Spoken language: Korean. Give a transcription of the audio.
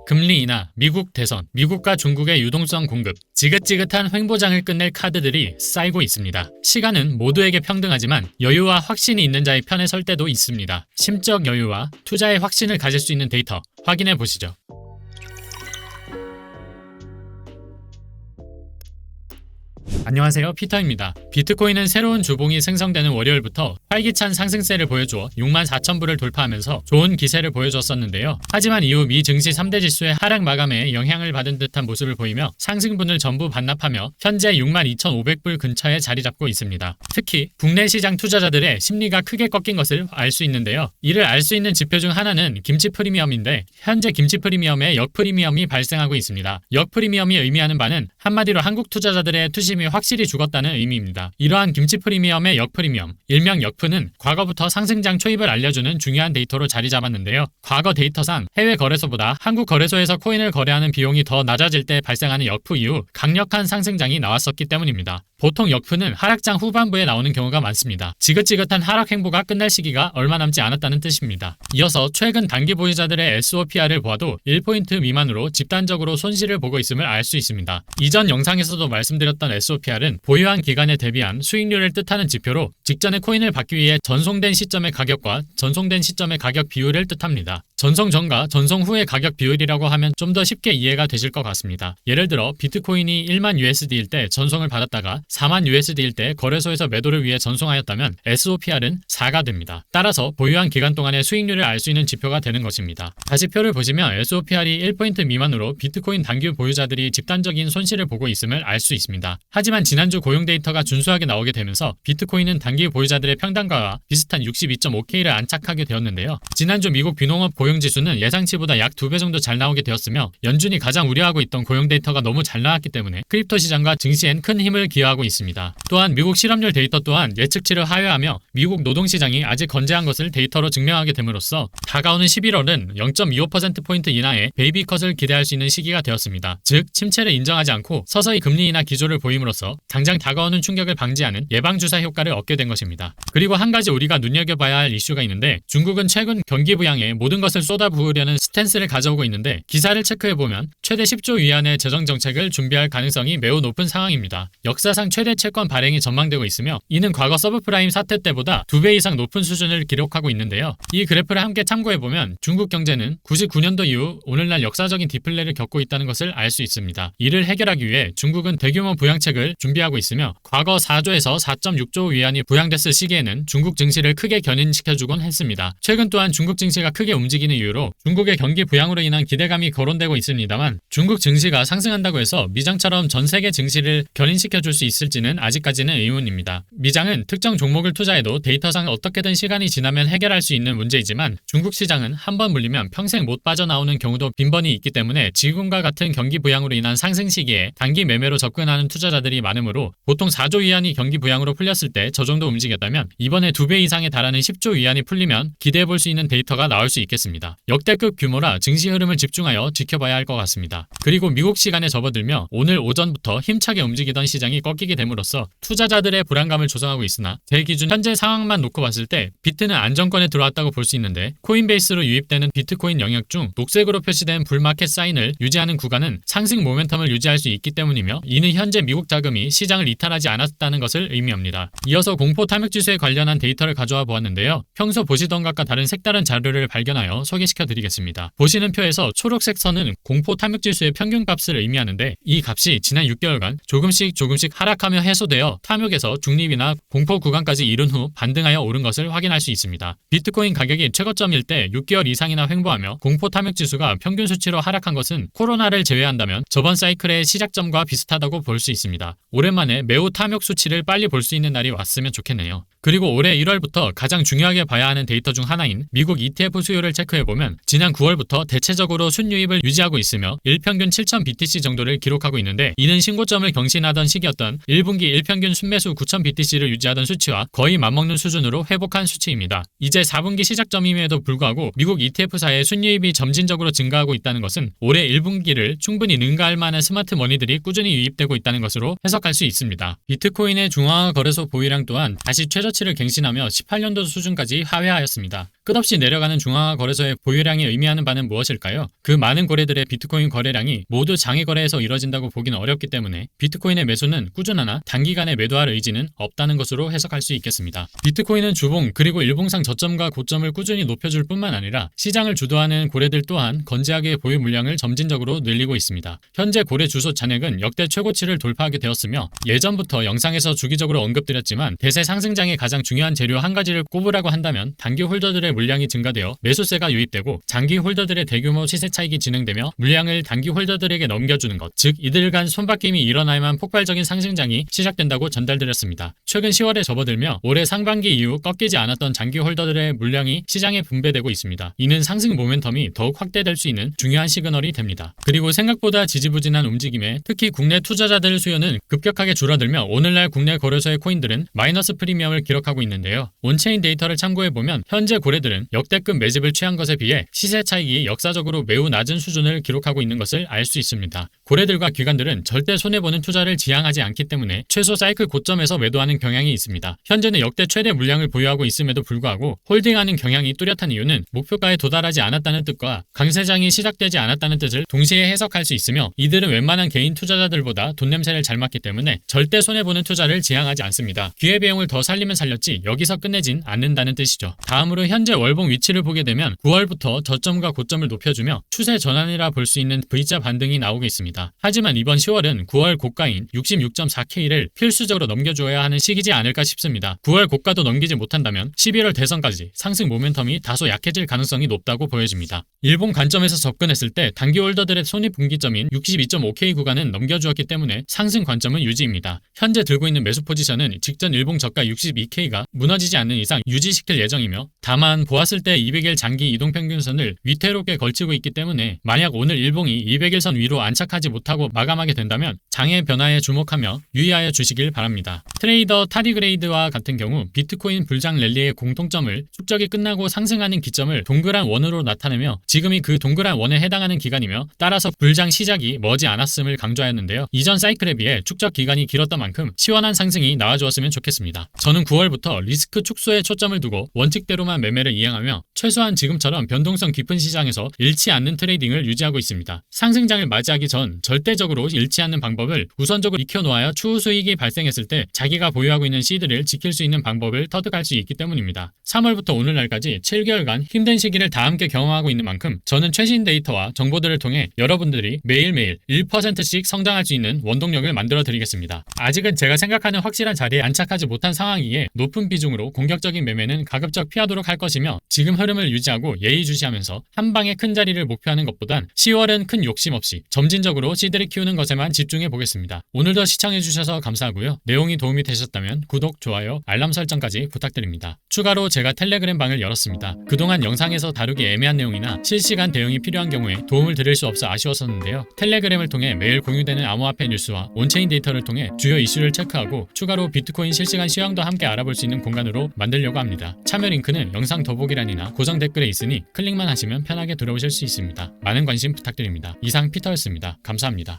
금리 인하, 미국 대선, 미국과 중국의 유동성 공급, 지긋지긋한 횡보장을 끝낼 카드들이 쌓이고 있습니다. 시간은 모두에게 평등하지만 여유와 확신이 있는 자의 편에 설 때도 있습니다. 심적 여유와 투자의 확신을 가질 수 있는 데이터 확인해 보시죠. 안녕하세요, 피터입니다. 비트코인은 새로운 주봉이 생성되는 월요일부터 활기찬 상승세를 보여주어 64,000불을 돌파하면서 좋은 기세를 보여줬었는데요. 하지만 이후 미 증시 3대 지수의 하락 마감에 영향을 받은 듯한 모습을 보이며 상승분을 전부 반납하며 현재 62,500불 근처에 자리 잡고 있습니다. 특히 국내 시장 투자자들의 심리가 크게 꺾인 것을 알 수 있는데요. 이를 알 수 있는 지표 중 하나는 김치 프리미엄인데 현재 김치 프리미엄에 역 프리미엄이 발생하고 있습니다. 역 프리미엄이 의미하는 바는 한마디로 한국 투자자들의 투심이 확실히 죽었다는 의미입니다. 이러한 김치 프리미엄의 역 프리미엄, 일명 역프는 과거부터 상승장 초입을 알려주는 중요한 데이터로 자리 잡았는데요. 과거 데이터상 해외 거래소보다 한국 거래소에서 코인을 거래하는 비용이 더 낮아질 때 발생하는 역프 이후 강력한 상승장이 나왔었기 때문입니다. 보통 역프는 하락장 후반부에 나오는 경우가 많습니다. 지긋지긋한 하락 행보가 끝날 시기가 얼마 남지 않았다는 뜻입니다. 이어서 최근 단기 보유자들의 SOPR을 보아도 1포인트 미만으로 집단적으로 손실을 보고 있음을 알 수 있습니다. 이전 영상에서도 말씀드렸던 SOPR은 보유한 기간에 대비한 수익률을 뜻하는 지표로 직전에 코인을 받기 위해 전송된 시점의 가격과 전송된 시점의 가격 비율을 뜻합니다. 전송 전과 전송 후의 가격 비율이라고 하면 좀 더 쉽게 이해가 되실 것 같습니다. 예를 들어 비트코인이 1만 USD일 때 전송을 받았다가 4만 USD일 때 거래소에서 매도를 위해 전송하였다면 SOPR은 4가 됩니다. 따라서 보유한 기간 동안의 수익률을 알 수 있는 지표가 되는 것입니다. 다시 표를 보시면 SOPR이 1포인트 미만으로 비트코인 단기 보유자들이 집단적인 손실을 보고 있음을 알 수 있습니다. 하지만 지난주 고용 데이터가 준수하게 나오게 되면서 비트코인은 단기 보유자들의 평단가와 비슷한 62.5K를 안착하게 되었는데요. 지난주 미국 비농업 고용지수는 예상치보다 약 2배 정도 잘 나오게 되었으며 연준이 가장 우려하고 있던 고용 데이터가 너무 잘 나왔기 때문에 크립토 시장과 증시엔 큰 힘을 기여하고 있습니다. 또한 미국 실업률 데이터 또한 예측치를 하회하며 미국 노동시장이 아직 건재한 것을 데이터로 증명하게 됨으로써 다가오는 11월은 0.25%포인트 인하의 베이비컷을 기대할 수 있는 시기가 되었습니다. 즉 침체를 인정하지 않고 서서히 금리 인하 기조를 보임으로써 당장 다가오는 충격을 방지하는 예방주사 효과를 얻게 된 것입니다. 그리고 한 가지 우리가 눈여겨봐야 할 이슈가 있는데 중국은 최근 경기 부양에 모든 것을 쏟아부으려는 스탠스를 가져오고 있는데 기사를 체크해보면 최대 10조 위안의 재정정책을 준비할 가능성이 매우 높은 상황입니다. 역사상 최대 채권 발행이 전망되고 있으며 이는 과거 서브프라임 사태 때보다 2배 이상 높은 수준을 기록하고 있는데요. 이 그래프를 함께 참고해보면 중국 경제는 99년도 이후 오늘날 역사적인 디플레를 겪고 있다는 것을 알 수 있습니다. 이를 해결하기 위해 중국은 대규모 부양책을 준비하고 있으며 과거 4조에서 4.6조 위안이 부양됐을 시기에는 중국 증시를 크게 견인시켜주곤 했습니다. 최근 또한 중국 증시가 크게 움직이는 이유로 중국의 경기 부양으로 인한 기대감이 거론되고 있습니다만 중국 증시가 상승한다고 해서 미장처럼 전 세계 증시를 견인시켜줄 수 있을지는 아직까지는 의문입니다. 미장은 특정 종목을 투자해도 데이터상 어떻게든 시간이 지나면 해결할 수 있는 문제이지만 중국 시장은 한번 물리면 평생 못 빠져나오는 경우도 빈번히 있기 때문에 지금과 같은 경기 부양으로 인한 상승 시기에 단기 매매로 접근하는 투자자들이 많으므로 보통 4조 위안이 경기 부양으로 풀렸을 때 저 정도 움직였다면 이번에 2배 이상에 달하는 10조 위안이 풀리면 기대해볼 수 있는 데이터가 나올 수 있겠습니다. 역대급 규모라 증시 흐름을 집중하여 지켜봐야 할 것 같습니다. 그리고 미국 시간에 접어들며 오늘 오전부터 힘차게 움직이던 시장이 꺾이게 됨으로써 투자자들의 불안감을 조성하고 있으나 제 기준 현재 상황만 놓고 봤을 때 비트는 안정권에 들어왔다고 볼 수 있는데 코인베이스로 유입되는 비트코인 영역 중 녹색으로 표시된 불마켓 사인을 유지하는 구간은 상승 모멘텀을 유지할 수 있기 때문이며 이는 현재 미국 자금이 시장을 이탈하지 않았다는 것을 의미합니다. 이어서 공포 탐욕지수에 관련한 데이터를 가져와 보았는데요. 평소 보시던 것과 다른 색다른 자료를 발견하여 소개시켜 드리겠습니다. 보시는 표에서 초록색 선은 공포 탐욕지수의 평균값을 의미하는데 이 값이 지난 6개월간 조금씩 하락하며 해소되어 탐욕에서 중립이나 공포 구간까지 이룬 후 반등하여 오른 것을 확인할 수 있습니다. 비트코인 가격이 최고점일 때 6개월 이상이나 횡보하며 공포 탐욕지수가 평균 수치로 하락한 것은 코로나를 제외한다면 저번 사이클의 시작점과 비슷하다고 볼 수 있습니다. 오랜만에 매우 탐욕 수치를 빨리 볼 수 있는 날이 왔으면 좋겠네요. 그리고 올해 1월부터 가장 중요하게 봐야 하는 데이터 중 하나인 미국 ETF 수요를 체크해보면 지난 9월부터 대체적으로 순유입을 유지하고 있으며 일평균 7,000 BTC 정도를 기록하고 있는데 이는 신고점을 경신하던 시기였던 1분기 일평균 순매수 9,000BTC를 유지하던 수치와 거의 맞먹는 수준으로 회복한 수치입니다. 이제 4분기 시작점임에도 불구하고 미국 ETF사의 순이익이 점진적으로 증가하고 있다는 것은 올해 1분기를 충분히 능가할 만한 스마트 머니들이 꾸준히 유입되고 있다는 것으로 해석할 수 있습니다. 비트코인의 중앙화 거래소 보유량 또한 다시 최저치를 갱신하며 18년도 수준까지 하회하였습니다. 끝없이 내려가는 중앙화 거래소의 보유량이 의미하는 바는 무엇일까요? 그 많은 거래들의 비트코인 거래량이 모두 장외 거래에서 이뤄진다고 보기는 어렵기 때문에 비트코인의 매수는 꾸준하나 단기간에 매도할 의지는 없다는 것으로 해석할 수 있겠습니다. 비트코인은 주봉 그리고 일봉상 저점과 고점을 꾸준히 높여줄 뿐만 아니라 시장을 주도하는 고래들 또한 건재하게 보유 물량을 점진적으로 늘리고 있습니다. 현재 고래 주소 잔액은 역대 최고치를 돌파하게 되었으며 예전부터 영상에서 주기적으로 언급드렸지만 대세 상승장의 가장 중요한 재료 한 가지를 꼽으라고 한다면 단기 홀더들의 물량이 증가되어 매수세가 유입되고 장기 홀더들의 대규모 시세 차익이 진행되며 물량을 단기 홀더들에게 넘겨주는 것, 즉 이들 간 손바뀜이 일어나야만 폭발적인 상승장이 시작된다고 전달드렸습니다. 최근 10월에 접어들며 올해 상반기 이후 꺾이지 않았던 장기 홀더들의 물량이 시장에 분배되고 있습니다. 이는 상승 모멘텀이 더욱 확대될 수 있는 중요한 시그널이 됩니다. 그리고 생각보다 지지부진한 움직임에 특히 국내 투자자들 수요는 급격하게 줄어들며 오늘날 국내 거래소의 코인들은 마이너스 프리미엄을 기록하고 있는데요. 온체인 데이터를 참고해보면 현재 고래들은 역대급 매집을 취한 것에 비해 시세 차익이 역사적으로 매우 낮은 수준을 기록하고 있는 것을 알 수 있습니다. 고래들과 기관들은 절대 손해보는 투자를 지향하지 않기 때문에 최소 사이클 고점에서 매도하는 경향이 있습니다. 현재는 역대 최대 물량을 보유하고 있음에도 불구하고 홀딩하는 경향이 뚜렷한 이유는 목표가에 도달하지 않았다는 뜻과 강세장이 시작되지 않았다는 뜻을 동시에 해석할 수 있으며 이들은 웬만한 개인 투자자들보다 돈 냄새를 잘 맡기 때문에 절대 손해보는 투자를 지향하지 않습니다. 기회비용을 더 살리면 살렸지 여기서 끝내진 않는다는 뜻이죠. 다음으로 현재 월봉 위치를 보게 되면 9월부터 저점과 고점을 높여주며 추세 전환이라 볼 수 있는 V자 반등이 나오고 있습니다. 하지만 이번 10월은 9월 고가인 66.4K를 필수적으로 넘겨줘야 하는 시기지 않을까 싶습니다. 9월 고가도 넘기지 못한다면 11월 대선까지 상승 모멘텀이 다소 약해질 가능성이 높다고 보여집니다. 일본 관점에서 접근했을 때 단기 홀더들의 손익 분기점인 62.5K 구간은 넘겨주었기 때문에 상승 관점은 유지입니다. 현재 들고 있는 매수 포지션은 직전 일봉 저가 62K가 무너지지 않는 이상 유지시킬 예정이며 다만 보았을 때 200일 장기 이동평균선을 위태롭게 걸치고 있기 때문에 만약 오늘 일봉이 200일선 위로 안착하지 못하고 마감하게 된다면 장의 변화에 주목하며 유의하여 주시길 바랍니다. 트레이더 타디그레이드와 같은 경우 비트코인 불장 랠리의 공통점을 축적이 끝나고 상승하는 기점을 동그란 원으로 나타내며 지금이 그 동그란 원에 해당하는 기간이며 따라서 불장 시작이 머지 않았음을 강조하였는데요. 이전 사이클에 비해 축적 기간이 길었던 만큼 시원한 상승이 나와주었으면 좋겠습니다. 저는 9월부터 리스크 축소에 초점을 두고 원칙대로만 매매를 이행하며 최소한 지금처럼 변동성 깊은 시장에서 잃지 않는 트레이딩을 유지하고 있습니다. 상승장을 맞이하기 전 절대적으로 잃지 않는 방법을 우선적으로 익혀놓아야 추후 수익이 발생했을 때 자기가 보유하고 있는 시드를 지킬 수 있는 방법을 터득할 수 있기 때문입니다. 3월부터 오늘날까지 7개월간 힘든 시기를 다 함께 경험하고 있는 만큼 저는 최신 데이터와 정보들을 통해 여러분들이 매일매일 1%씩 성장할 수 있는 원동력을 만들어 드리겠습니다. 아직은 제가 생각하는 확실한 자리에 안착하지 못한 상황이기에 높은 비중으로 공격적인 매매는 가급적 피하도록 할 것이며 지금 흐름을 유지하고 예의주시하면서 한 방에 큰 자리를 목표하는 것보단 10월은 큰 욕심 없이 점진적으로 시드를 키우는 것에만 집중해 보겠습니다. 오늘도 시청해 주셔서 감사하고요. 내용이 도움이 되셨다면 구독, 좋아요, 알람 설정까지 부탁드립니다. 추가로 제가 텔레그램 방을 열었습니다. 그동안 영상에서 다루기 애매한 내용이나 실시간 대응이 필요한 경우에 도움을 드릴 수 없어 아쉬웠었는데요. 텔레그램을 통해 매일 공유되는 암호화폐 뉴스와 온체인 데이터를 통해 주요 이슈를 체크하고 추가로 비트코인 실시간 시황도 함께 알아볼 수 있는 공간으로 만들려고 합니다. 참여 링크는 영상 더보기란이나 고정 댓글에 있으니 클릭만 하시면 편하게 들어오실 수 있습니다. 많은 관심 부탁드립니다. 이상 피터였습니다. 감사합니다.